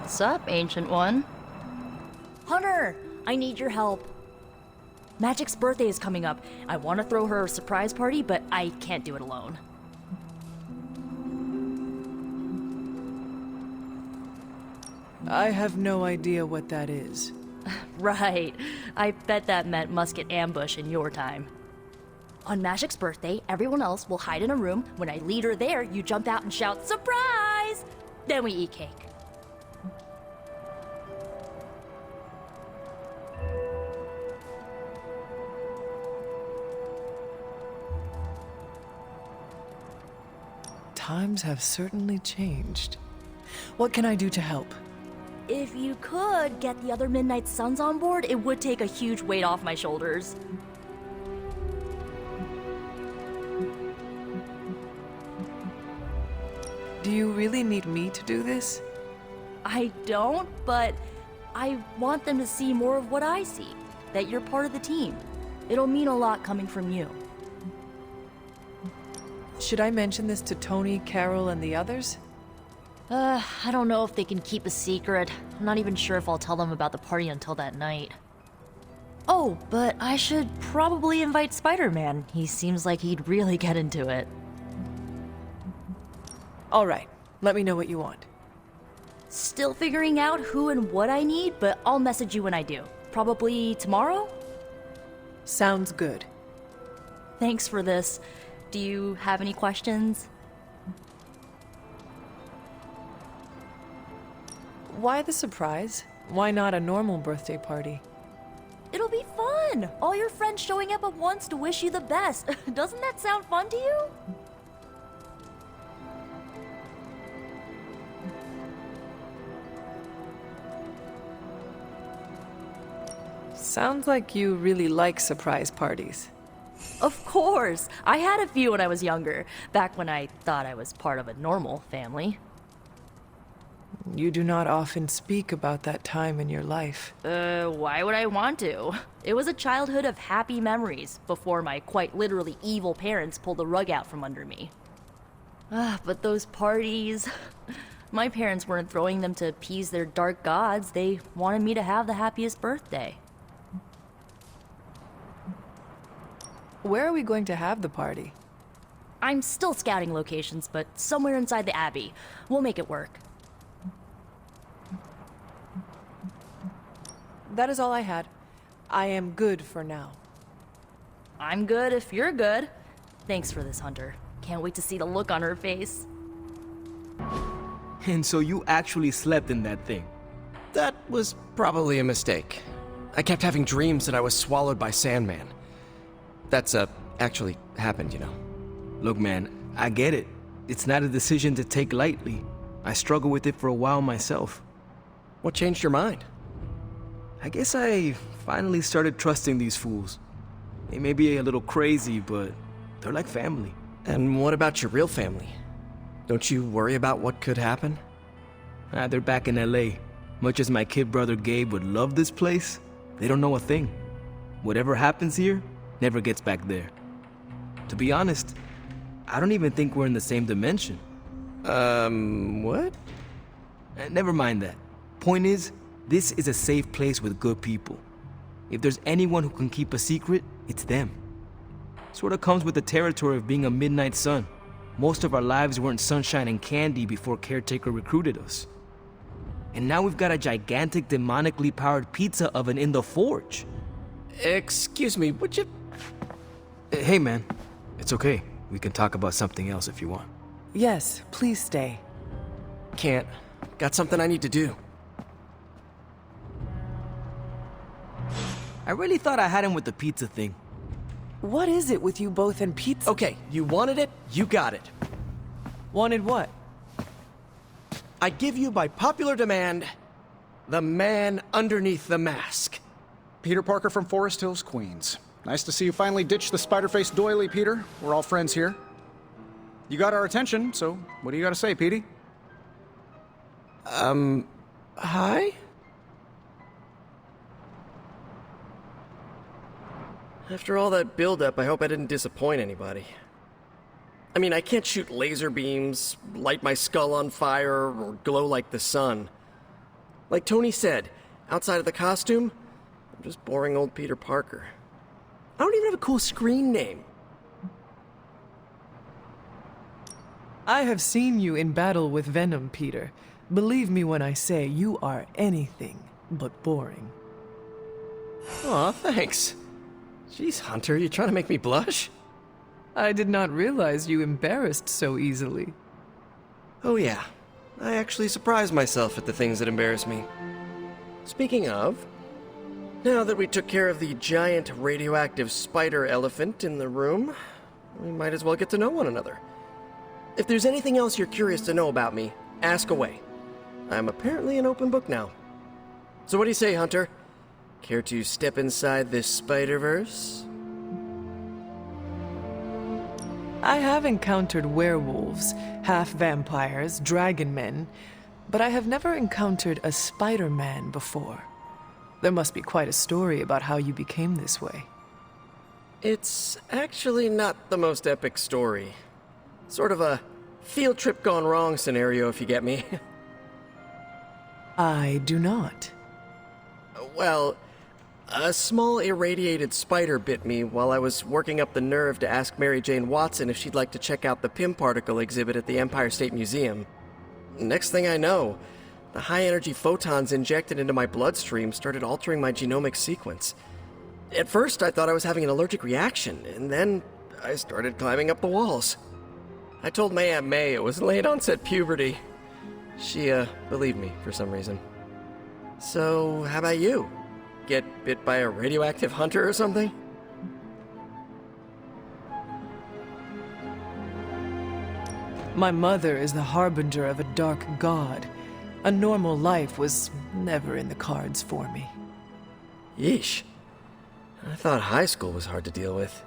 Sup, Ancient One? Hunter, I need your help. Magic's birthday is coming up. I want to throw her a surprise party, but I can't do it alone. I have no idea what that is. Right. I bet that meant musket ambush in your time. On Magic's birthday, everyone else will hide in a room. When I lead her there, you jump out and shout, "Surprise!" Then we eat cake. Times have certainly changed. What can I do to help? If you could get the other Midnight Suns on board, it would take a huge weight off my shoulders. Do you really need me to do this? I don't, but I want them to see more of what I see. That you're part of the team. It'll mean a lot coming from you. Should I mention this to Tony, Carol, and the others? I don't know if they can keep a secret. I'm not even sure if I'll tell them about the party until that night. Oh, but I should probably invite Spider-Man. He seems like he'd really get into it. All right, let me know what you want. Still figuring out who and what I need, but I'll message you when I do. Probably tomorrow? Sounds good. Thanks for this. Do you have any questions? Why the surprise? Why not a normal birthday party? It'll be fun! All your friends showing up at once to wish you the best. Doesn't that sound fun to you? Sounds like you really like surprise parties. Of course! I had a few when I was younger, back when I thought I was part of a normal family. You do not often speak about that time in your life. Why would I want to? It was a childhood of happy memories, before my quite literally evil parents pulled the rug out from under me. But those parties... My parents weren't throwing them to appease their dark gods, they wanted me to have the happiest birthday. Where are we going to have the party? I'm still scouting locations, but somewhere inside the Abbey. We'll make it work. That is all I had. I am good for now. I'm good if you're good. Thanks for this, Hunter. Can't wait to see the look on her face. And so you actually slept in that thing? That was probably a mistake. I kept having dreams that I was swallowed by Sandman. That's, actually happened, you know. Look, man, I get it. It's not a decision to take lightly. I struggled with it for a while myself. What changed your mind? I guess I finally started trusting these fools. They may be a little crazy, but they're like family. And what about your real family? Don't you worry about what could happen? They're back in LA. Much as my kid brother Gabe would love this place, they don't know a thing. Whatever happens here, never gets back there. To be honest, I don't even think we're in the same dimension. What? Never mind that. Point is, this is a safe place with good people. If there's anyone who can keep a secret, it's them. Sort of comes with the territory of being a Midnight Sun. Most of our lives weren't sunshine and candy before Caretaker recruited us. And now we've got a gigantic demonically powered pizza oven in the forge. Excuse me, would you... Hey man, it's okay. We can talk about something else if you want. Yes, please stay. Can't. Got something I need to do. I really thought I had him with the pizza thing. What is it with you both and pizza? Okay, you wanted it, you got it. Wanted what? I give you by popular demand, the man underneath the mask. Peter Parker from Forest Hills, Queens. Nice to see you finally ditch the spider-faced doily, Peter. We're all friends here. You got our attention, so what do you got to say, Petey? Hi? After all that build-up, I hope I didn't disappoint anybody. I mean, I can't shoot laser beams, light my skull on fire, or glow like the sun. Like Tony said, outside of the costume, I'm just boring old Peter Parker. I don't even have a cool screen name. I have seen you in battle with Venom, Peter. Believe me when I say you are anything but boring. Aw, thanks. Jeez, Hunter, you trying to make me blush? I did not realize you embarrassed so easily. Oh yeah, I actually surprise myself at the things that embarrass me. Speaking of, now that we took care of the giant radioactive spider elephant in the room, we might as well get to know one another. If there's anything else you're curious to know about me, ask away. I'm apparently an open book now. So what do you say, Hunter? Care to step inside this Spider-Verse? I have encountered werewolves, half-vampires, dragon men, but I have never encountered a Spider-Man before. There must be quite a story about how you became this way. It's actually not the most epic story. Sort of a field trip gone wrong scenario, if you get me. I do not. Well, a small irradiated spider bit me while I was working up the nerve to ask Mary Jane Watson if she'd like to check out the Pym particle exhibit at the Empire State Museum. Next thing I know, the high-energy photons injected into my bloodstream started altering my genomic sequence. At first, I thought I was having an allergic reaction, and then I started climbing up the walls. I told my Aunt May it was late-onset puberty. She, believed me for some reason. So, how about you? Get bit by a radioactive hunter or something? My mother is the harbinger of a dark god. A normal life was never in the cards for me. Yeesh. I thought high school was hard to deal with.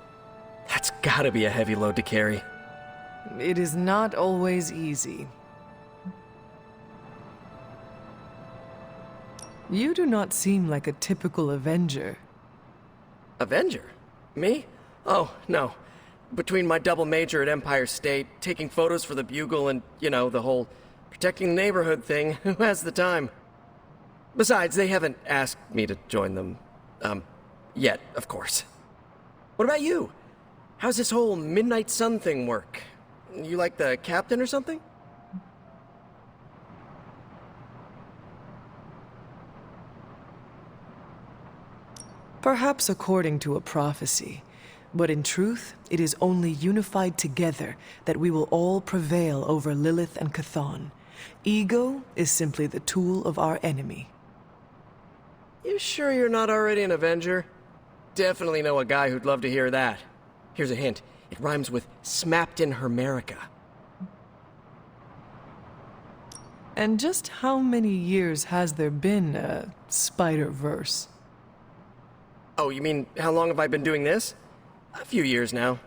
That's gotta be a heavy load to carry. It is not always easy. You do not seem like a typical Avenger. Avenger? Me? Oh, no. Between my double major at Empire State, taking photos for the Bugle, and, the whole protecting the neighborhood thing, who has the time? Besides, they haven't asked me to join them. Yet, of course. What about you? How's this whole Midnight Sun thing work? You like the captain or something? Perhaps according to a prophecy, but in truth, it is only unified together that we will all prevail over Lilith and Chthon. Ego is simply the tool of our enemy. You sure you're not already an Avenger? Definitely know a guy who'd love to hear that. Here's a hint. It rhymes with smapped in Hermerica. And just how many years has there been a Spider-Verse? Oh, you mean how long have I been doing this? A few years now.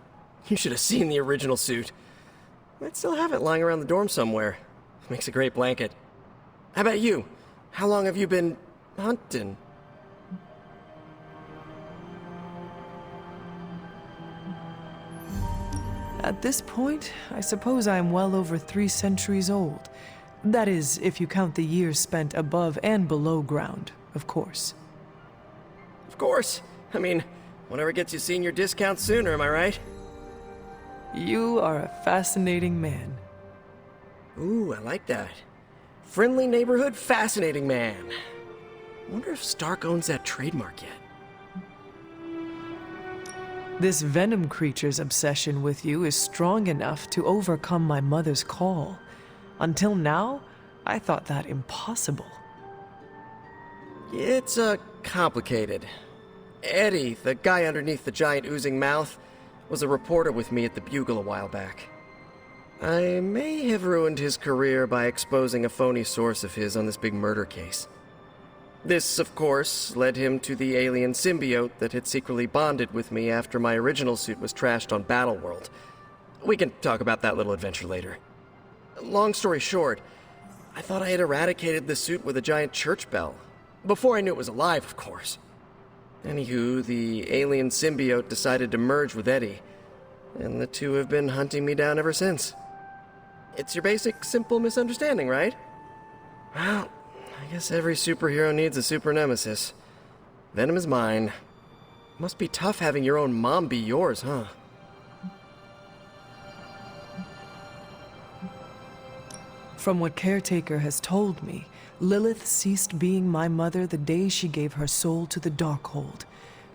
You should have seen the original suit. I'd still have it lying around the dorm somewhere. Makes a great blanket. How about you? How long have you been hunting? At this point, I suppose I am well over 3 centuries old. That is, if you count the years spent above and below ground, of course. Of course. I mean, whatever gets you senior discount sooner, am I right? You are a fascinating man. Ooh, I like that. Friendly neighborhood, fascinating man. Wonder if Stark owns that trademark yet. This Venom creature's obsession with you is strong enough to overcome my mother's call. Until now, I thought that impossible. It's, complicated. Eddie, the guy underneath the giant oozing mouth, was a reporter with me at the Bugle a while back. I may have ruined his career by exposing a phony source of his on this big murder case. This, of course, led him to the alien symbiote that had secretly bonded with me after my original suit was trashed on Battleworld. We can talk about that little adventure later. Long story short, I thought I had eradicated the suit with a giant church bell. Before I knew it was alive, of course. Anywho, the alien symbiote decided to merge with Eddie, and the two have been hunting me down ever since. It's your basic, simple misunderstanding, right? Well, I guess every superhero needs a super nemesis. Venom is mine. Must be tough having your own mom be yours, huh? From what Caretaker has told me, Lilith ceased being my mother the day she gave her soul to the Darkhold.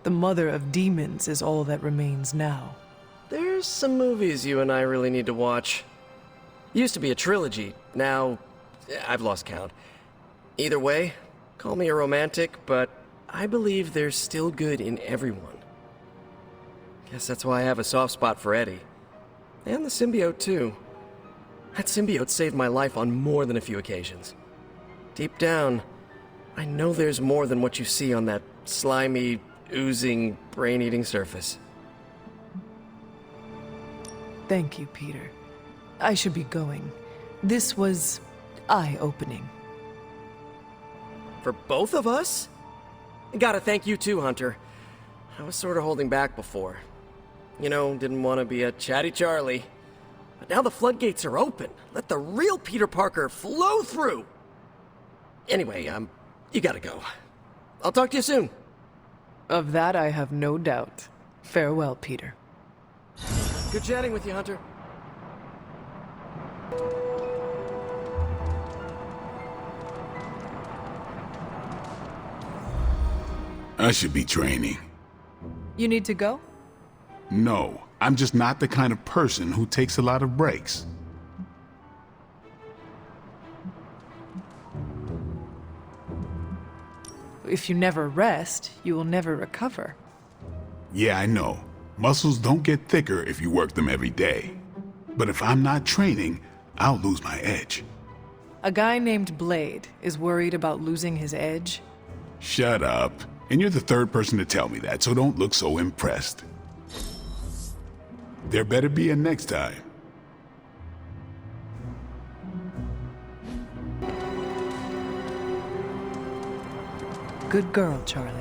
The mother of demons is all that remains now. There's some movies you and I really need to watch. Used to be a trilogy. Now, I've lost count. Either way, call me a romantic, but I believe there's still good in everyone. Guess that's why I have a soft spot for Eddie. And the symbiote, too. That symbiote saved my life on more than a few occasions. Deep down, I know there's more than what you see on that slimy, oozing, brain-eating surface. Thank you, Peter. I should be going. This was eye-opening. For both of us? Gotta thank you too, Hunter. I was sort of holding back before. You know, didn't want to be a chatty Charlie. But now the floodgates are open. Let the real Peter Parker flow through! Anyway, you gotta go. I'll talk to you soon. Of that I have no doubt. Farewell, Peter. Good chatting with you, Hunter. I should be training. You need to go? No, I'm just not the kind of person who takes a lot of breaks. If you never rest, you will never recover. Yeah, I know. Muscles don't get thicker if you work them every day. But if I'm not training, I'll lose my edge. A guy named Blade is worried about losing his edge. Shut up. And you're the third person to tell me that, so don't look so impressed. There better be a next time. Good girl, Charlie.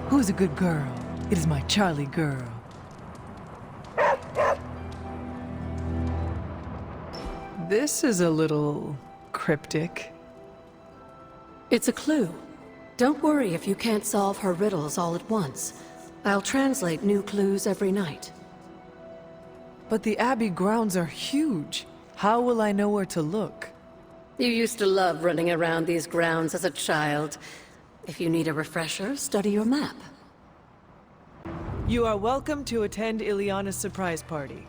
Who's a good girl? It is my Charlie girl. This is a little cryptic. It's a clue. Don't worry if you can't solve her riddles all at once. I'll translate new clues every night. But the Abbey grounds are huge. How will I know where to look? You used to love running around these grounds as a child. If you need a refresher, study your map. You are welcome to attend Ileana's surprise party.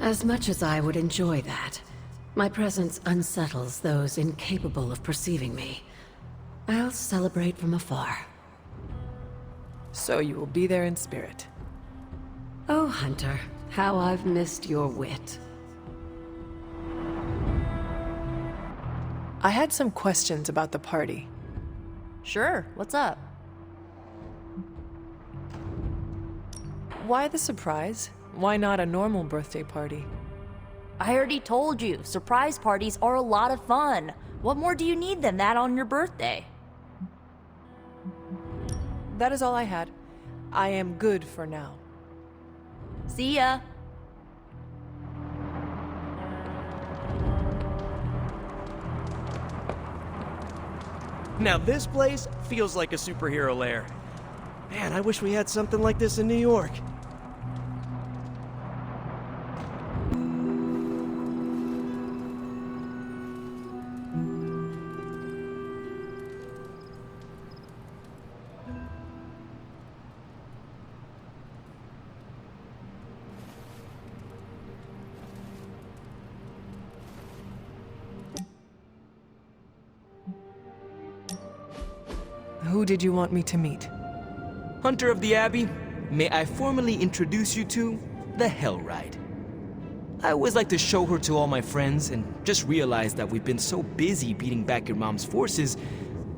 As much as I would enjoy that, my presence unsettles those incapable of perceiving me. I'll celebrate from afar. So you will be there in spirit. Oh, Hunter, how I've missed your wit. I had some questions about the party. Sure, what's up? Why the surprise? Why not a normal birthday party? I already told you, surprise parties are a lot of fun. What more do you need than that on your birthday? That is all I had. I am good for now. See ya. Now this place feels like a superhero lair. Man, I wish we had something like this in New York. Who did you want me to meet? Hunter of the Abbey, may I formally introduce you to the Hell Ride. I always like to show her to all my friends and just realized that we've been so busy beating back your mom's forces,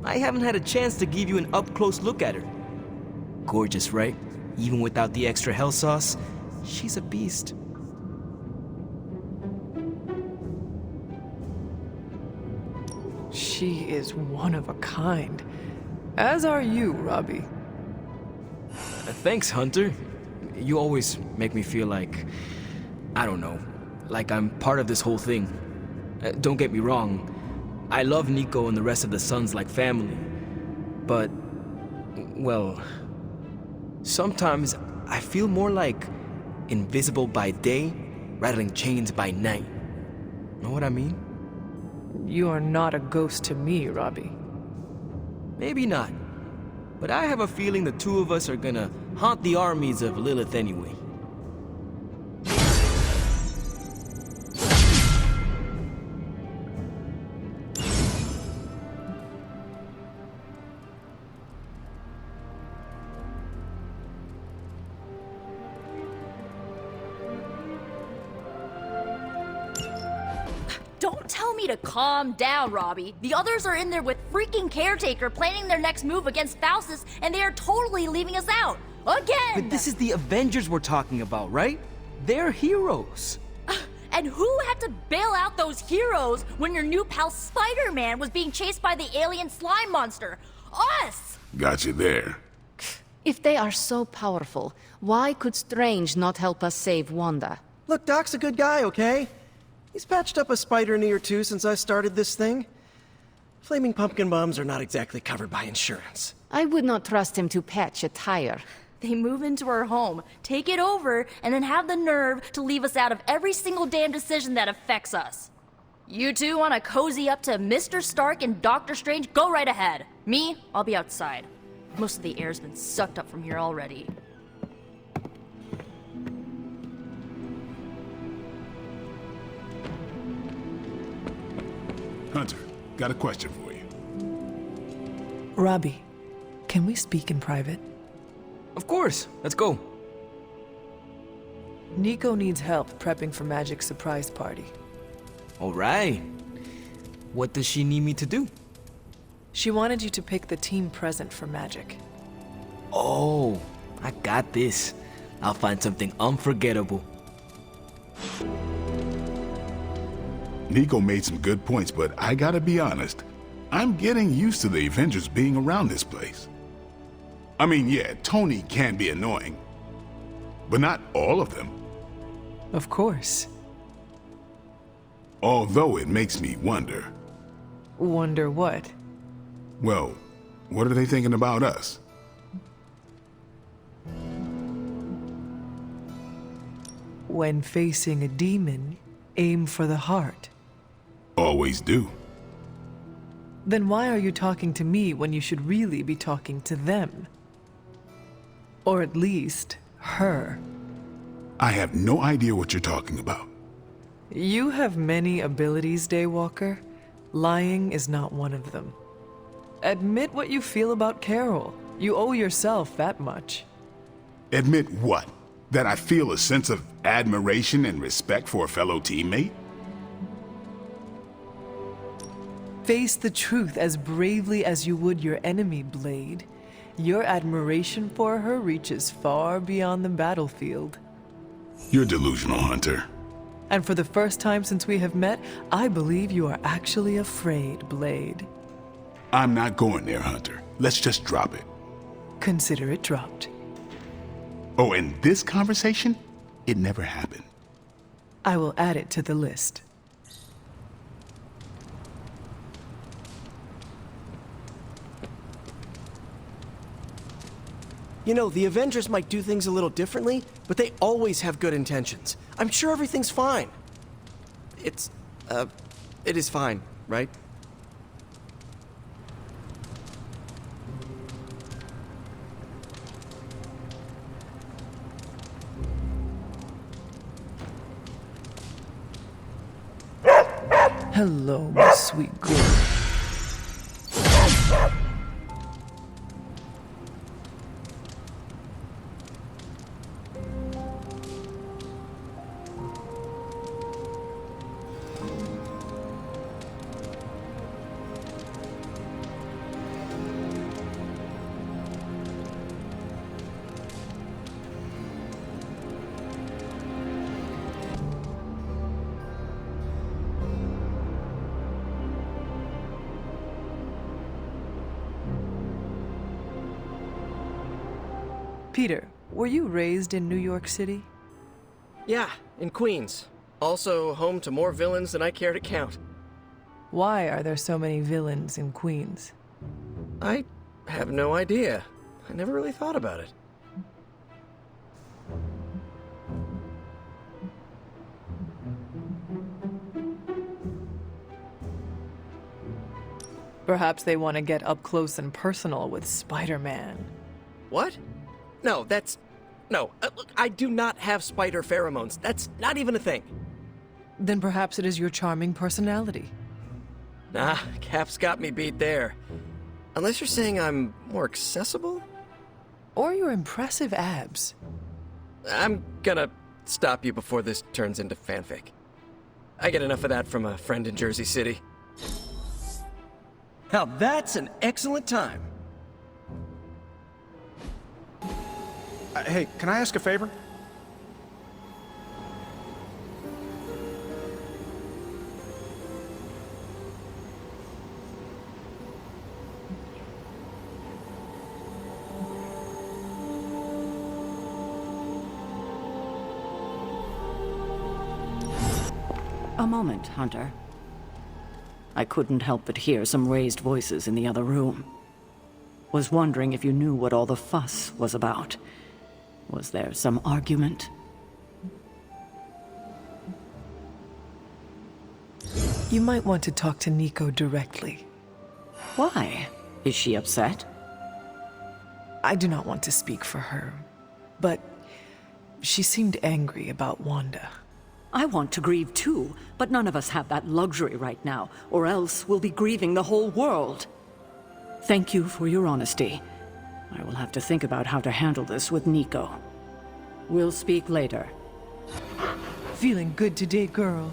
I haven't had a chance to give you an up-close look at her. Gorgeous, right? Even without the extra hell sauce, she's a beast. She is one of a kind. As are you, Robbie. Thanks, Hunter. You always make me feel like, I don't know, like I'm part of this whole thing. Don't get me wrong, I love Nico and the rest of the Sons like family. But, well, sometimes I feel more like invisible by day, rattling chains by night. Know what I mean? You are not a ghost to me, Robbie. Maybe not. But I have a feeling the two of us are gonna haunt the armies of Lilith anyway. Don't tell me to calm down, Robbie. The others are in there with freaking Caretaker planning their next move against Faustus, and they are totally leaving us out. Again! But this is the Avengers we're talking about, right? They're heroes. And who had to bail out those heroes when your new pal Spider-Man was being chased by the alien slime monster? Us! Got you there. If they are so powerful, why could Strange not help us save Wanda? Look, Doc's a good guy, okay? He's patched up a spider knee or two since I started this thing. Flaming pumpkin bombs are not exactly covered by insurance. I would not trust him to patch a tire. They move into our home, take it over, and then have the nerve to leave us out of every single damn decision that affects us. You two want to cozy up to Mr. Stark and Doctor Strange? Go right ahead. Me, I'll be outside. Most of the air's been sucked up from here already. Hunter, got a question for you. Robbie, can we speak in private? Of course, let's go. Nico needs help prepping for Magic's surprise party. All right. What does she need me to do? She wanted you to pick the team present for Magic. Oh, I got this. I'll find something unforgettable. Nico made some good points, but I gotta be honest. I'm getting used to the Avengers being around this place. I mean, yeah, Tony can be annoying, but not all of them. Of course. Although it makes me wonder. Wonder what? Well, what are they thinking about us? When facing a demon, aim for the heart. Always do. Then why are you talking to me when you should really be talking to them? Or at least, her. I have no idea what you're talking about. You have many abilities, Daywalker. Lying is not one of them. Admit what you feel about Carol. You owe yourself that much. Admit what? That I feel a sense of admiration and respect for a fellow teammate? Face the truth as bravely as you would your enemy, Blade. Your admiration for her reaches far beyond the battlefield. You're delusional, Hunter. And for the first time since we have met, I believe you are actually afraid, Blade. I'm not going there, Hunter. Let's just drop it. Consider it dropped. Oh, and this conversation? It never happened. I will add it to the list. You know, the Avengers might do things a little differently, but they always have good intentions. I'm sure everything's fine. It is fine, right? Hello, my sweet girl. Peter, were you raised in New York City? Yeah, in Queens. Also home to more villains than I care to count. Why are there so many villains in Queens? I have no idea. I never really thought about it. Perhaps they want to get up close and personal with Spider-Man. What? No, that's... No, look, I do not have spider pheromones. That's not even a thing. Then perhaps it is your charming personality. Nah, Cap's got me beat there. Unless you're saying I'm more accessible? Or your impressive abs. I'm gonna stop you before this turns into fanfic. I get enough of that from a friend in Jersey City. Now that's an excellent time. Hey, can I ask a favor? A moment, Hunter. I couldn't help but hear some raised voices in the other room. Was wondering if you knew what all the fuss was about. Was there some argument? You might want to talk to Nico directly. Why? Is she upset? I do not want to speak for her, but she seemed angry about Wanda. I want to grieve too, but none of us have that luxury right now, or else we'll be grieving the whole world. Thank you for your honesty. I will have to think about how to handle this with Nico. We'll speak later. Feeling good today, girl.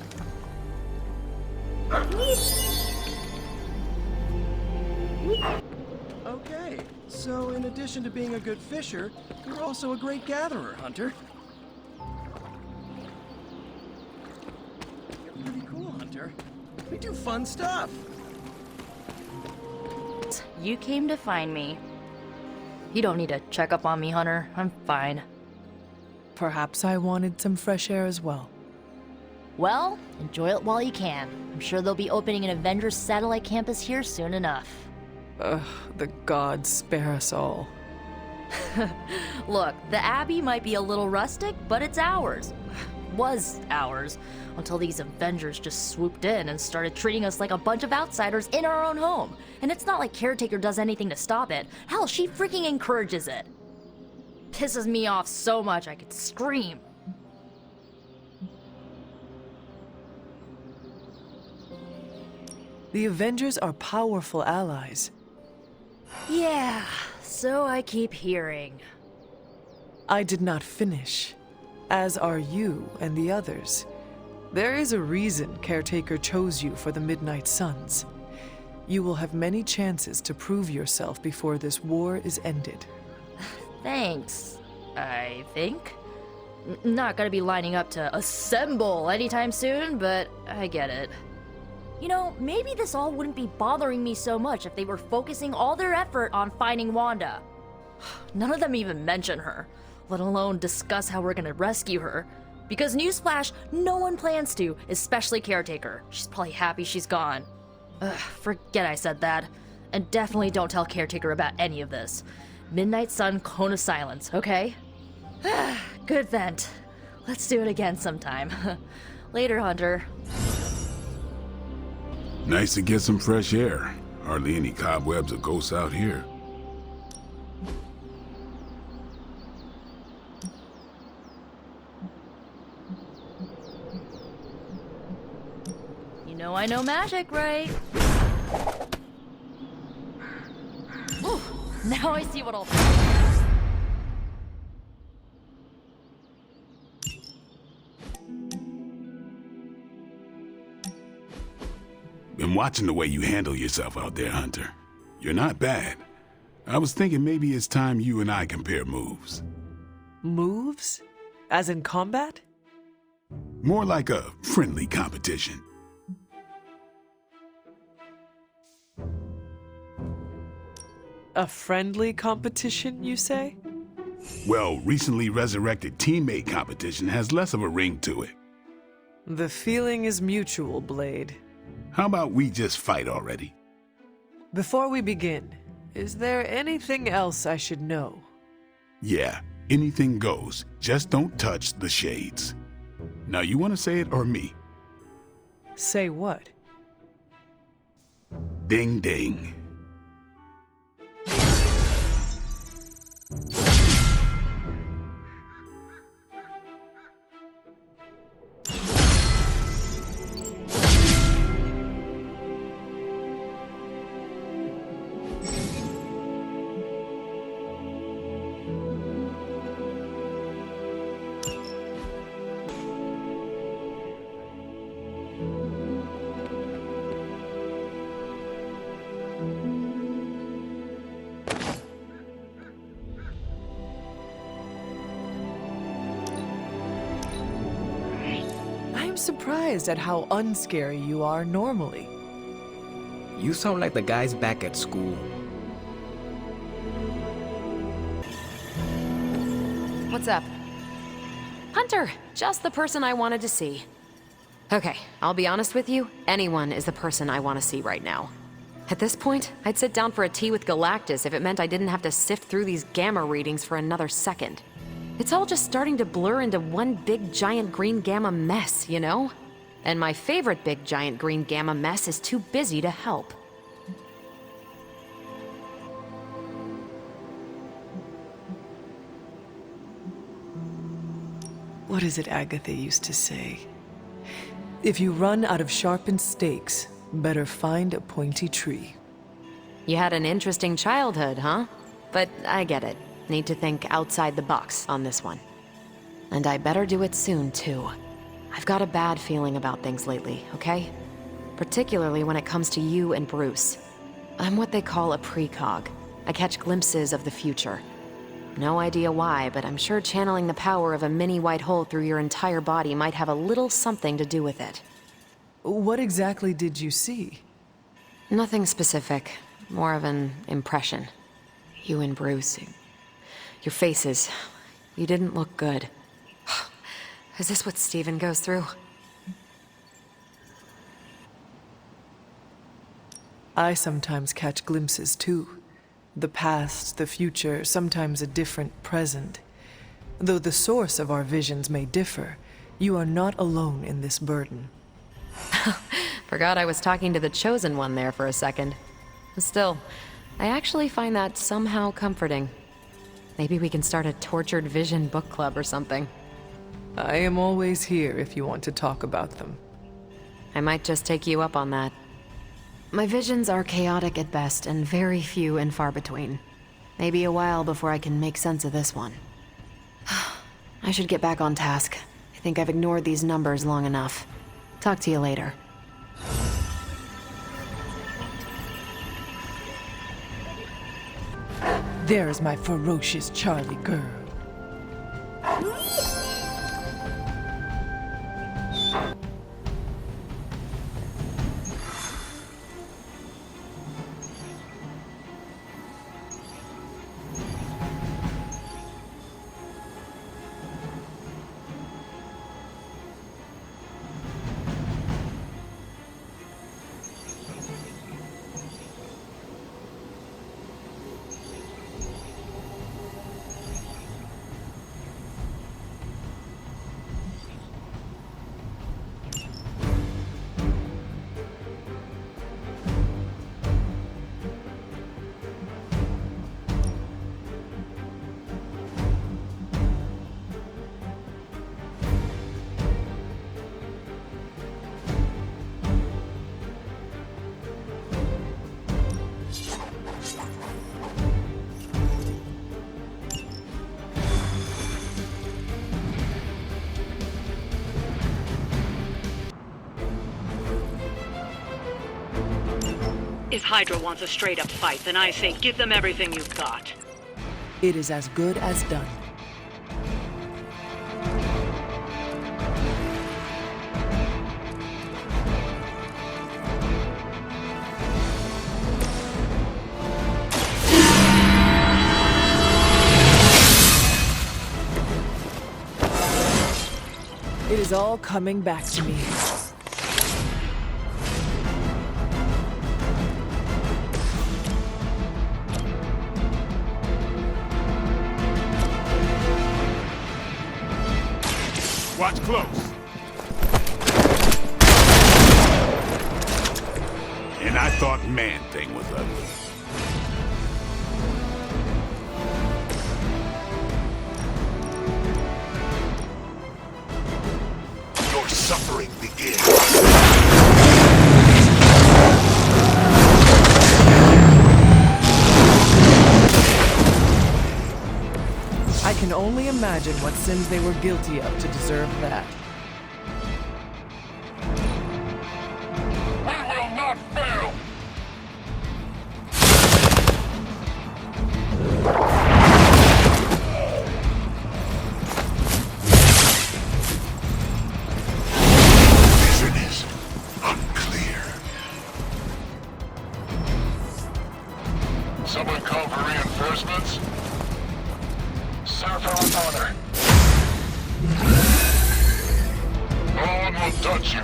Okay, so in addition to being a good fisher, you're also a great gatherer, Hunter. You're pretty cool, Hunter. We do fun stuff. You came to find me. You don't need to check up on me, Hunter. I'm fine. Perhaps I wanted some fresh air as well. Well, enjoy it while you can. I'm sure they'll be opening an Avengers satellite campus here soon enough. Ugh, the gods spare us all. Look, the Abbey might be a little rustic, but it's ours. Was ours. Until these Avengers just swooped in and started treating us like a bunch of outsiders in our own home. And it's not like Caretaker does anything to stop it. Hell, she freaking encourages it. Pisses me off so much I could scream. The Avengers are powerful allies. Yeah, so I keep hearing. I did not finish, as are you and the others. There is a reason Caretaker chose you for the Midnight Suns. You will have many chances to prove yourself before this war is ended. Thanks, I think. Not gonna be lining up to assemble anytime soon, but I get it. You know, maybe this all wouldn't be bothering me so much if they were focusing all their effort on finding Wanda. None of them even mention her, let alone discuss how we're gonna rescue her. Because newsflash, no one plans to, especially Caretaker. She's probably happy she's gone. Ugh, forget I said that. And definitely don't tell Caretaker about any of this. Midnight Sun, Cone of Silence, okay? Good vent. Let's do it again sometime. Later, Hunter. Nice to get some fresh air. Hardly any cobwebs or ghosts out here. You know I know magic, right? Ooh, now I see what I'll... Been watching the way you handle yourself out there, Hunter. You're not bad. I was thinking maybe it's time you and I compare moves. Moves? As in combat? More like a friendly competition. A friendly competition, you say? Well, recently resurrected teammate competition has less of a ring to it. The feeling is mutual, Blade. How about we just fight already? Before we begin, is there anything else I should know? Yeah, anything goes. Just don't touch the shades. Now, you want to say it or me? Say what? Ding ding. I am surprised at how unscary you are normally. You sound like the guys back at school. What's up? Hunter, just the person I wanted to see. Okay, I'll be honest with you, anyone is the person I want to see right now. At this point, I'd sit down for a tea with Galactus if it meant I didn't have to sift through these gamma readings for another second. It's all just starting to blur into one big giant green gamma mess, you know? And my favorite big giant green gamma mess is too busy to help. What is it Agatha used to say? If you run out of sharpened stakes, better find a pointy tree. You had an interesting childhood, huh? But I get it. Need to think outside the box on this one. And I better do it soon, too. I've got a bad feeling about things lately, okay? Particularly when it comes to you and Bruce. I'm what they call a precog. I catch glimpses of the future. No idea why, but I'm sure channeling the power of a mini white hole through your entire body might have a little something to do with it. What exactly did you see? Nothing specific. More of an impression. You and Bruce. Your faces. You didn't look good. Is this what Steven goes through? I sometimes catch glimpses too. The past, the future, sometimes a different present. Though the source of our visions may differ, you are not alone in this burden. Forgot I was talking to the Chosen One there for a second. Still, I actually find that somehow comforting. Maybe we can start a tortured vision book club or something. I am always here if you want to talk about them. I might just take you up on that. My visions are chaotic at best and very few and far between. Maybe a while before I can make sense of this one. I should get back on task. I think I've ignored these numbers long enough. Talk to you later. There is my ferocious Charlie girl. If Hydra wants a straight-up fight, then I say give them everything you've got. It is as good as done. It is all coming back to me. Watch close. And I thought Man-Thing was ugly. Your suffering begins. I can only imagine what sins they were guilty of to deserve that. We will not fail! Vision is unclear. Someone call for reinforcements? Serve her with honor. No one will touch you.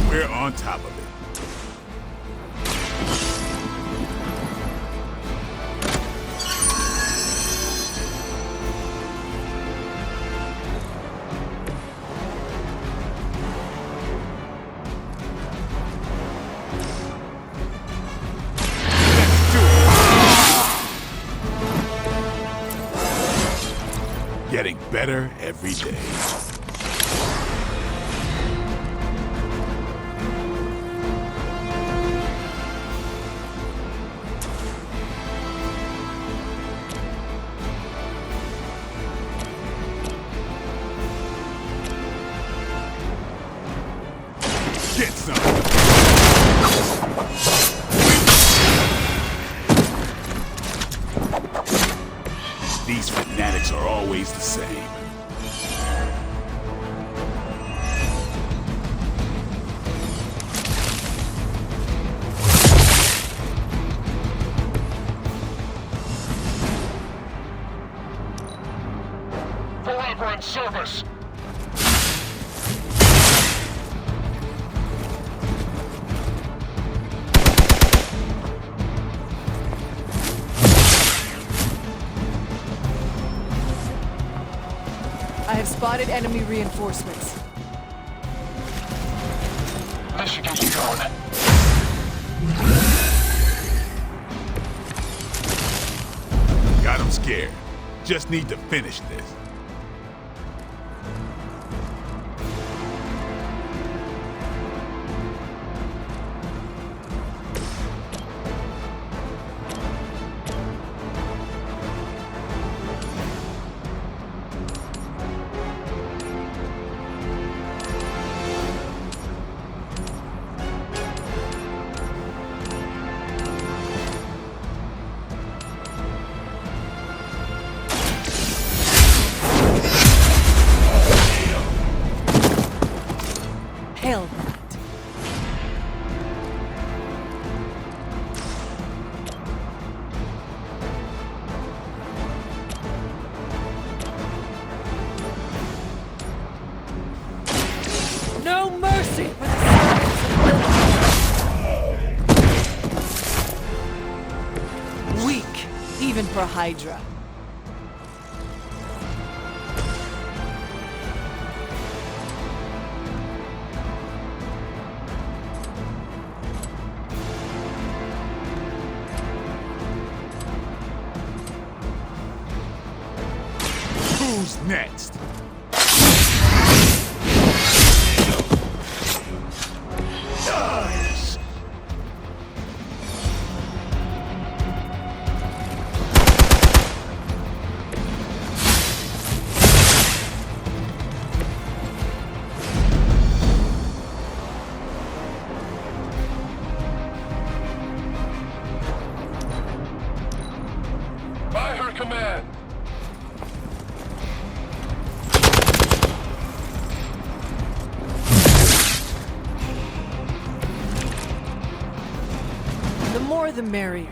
We're on top of it. Getting better every day. Get some! These fanatics are always the same. Forever in service! I have spotted enemy reinforcements. This should get you going. Got him scared. Just need to finish this. Hell that. No mercy for the servants. Weak, even for Hydra. Who's next? Nice. By her command. The more the merrier.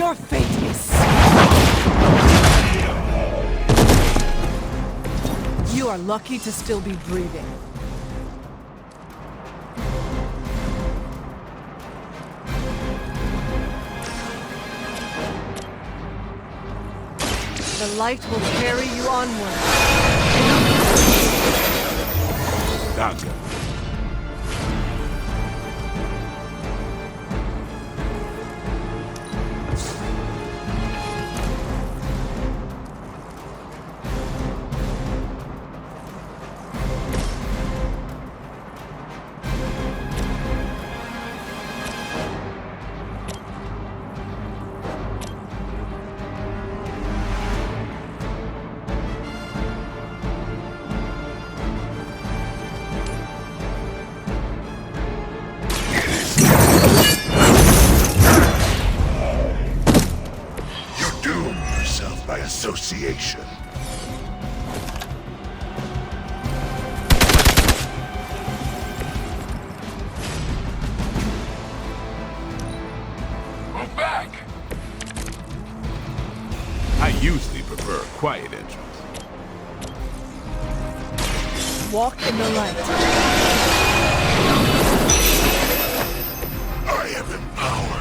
Your fate is sealed. You are lucky to still be breathing. The light will carry you onward. Danke. By association. Move back! I usually prefer a quiet entrance. Walk in the light. I am empowered.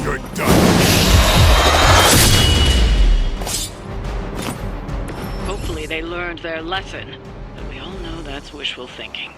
You're done. Hopefully they learned their lesson, but we all know that's wishful thinking.